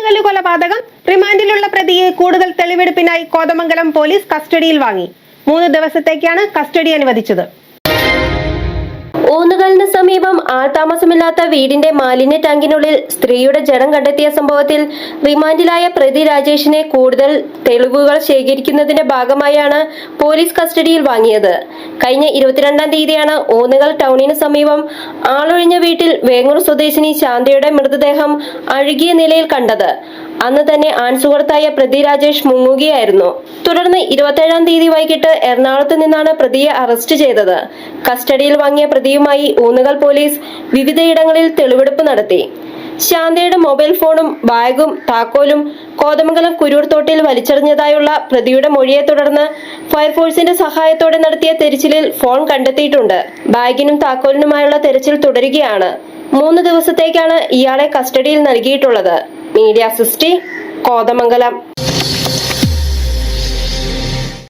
ഊന്നുകല്ല് കൊലപാതകം റിമാൻഡിലുള്ള പ്രതിയെ കൂടുതൽ തെളിവെടുപ്പിനായി കോതമംഗലം പോലീസ് കസ്റ്റഡിയിൽ വാങ്ങി. 3 ദിവസത്തേക്കാണ് കസ്റ്റഡി അനുവദിച്ചത്. ഊന്നുകല്ലിന് സമീപം ആൾതാമസമില്ലാത്ത വീടിന്റെ മാലിന്യ ടാങ്കിനുള്ളിൽ സ്ത്രീയുടെ ജഡം കണ്ടെത്തിയ സംഭവത്തിൽ റിമാൻഡിലായ പ്രതി രാജേഷിനെ കൂടുതൽ തെളിവുകൾ ശേഖരിക്കുന്നതിന്റെ ഭാഗമായാണ് പോലീസ് കസ്റ്റഡിയിൽ വാങ്ങിയത്. കഴിഞ്ഞ 22-ാം തീയതിയാണ് ഊന്നുകൽ ടൗണിന് സമീപം ആളൊഴിഞ്ഞ വീട്ടിൽ വേങ്ങൂർ സ്വദേശിനി ശാന്തയുടെ മൃതദേഹം അഴുകിയ നിലയിൽ കണ്ടത്. അന്ന് തന്നെ ആൺസുഹൃത്തായ പ്രതി രാജേഷ് മുങ്ങുകയായിരുന്നു. തുടർന്ന് 27-ാം തീയതി വൈകിട്ട് എറണാകുളത്ത് നിന്നാണ് പ്രതിയെ അറസ്റ്റ് ചെയ്തത്. കസ്റ്റഡിയിൽ വാങ്ങിയ പ്രതിയുമായി ഊന്നുകൽ പോലീസ് വിവിധയിടങ്ങളിൽ തെളിവെടുപ്പ് നടത്തി. ശാന്തയുടെ മൊബൈൽ ഫോണും ബാഗും താക്കോലും കോതമംഗലം കുരൂർത്തോട്ടിൽ വലിച്ചെറിഞ്ഞതായുള്ള പ്രതിയുടെ മൊഴിയെ തുടർന്ന് ഫയർഫോഴ്സിന്റെ സഹായത്തോടെ നടത്തിയ തെരച്ചിലിൽ ഫോൺ കണ്ടെത്തിയിട്ടുണ്ട്. ബാഗിനും താക്കോലിനുമായുള്ള തെരച്ചിൽ തുടരുകയാണ്. 3 ദിവസത്തേക്കാണ് ഇയാളെ കസ്റ്റഡിയിൽ നൽകിയിട്ടുള്ളത്. Media sixty, Kothamangalam.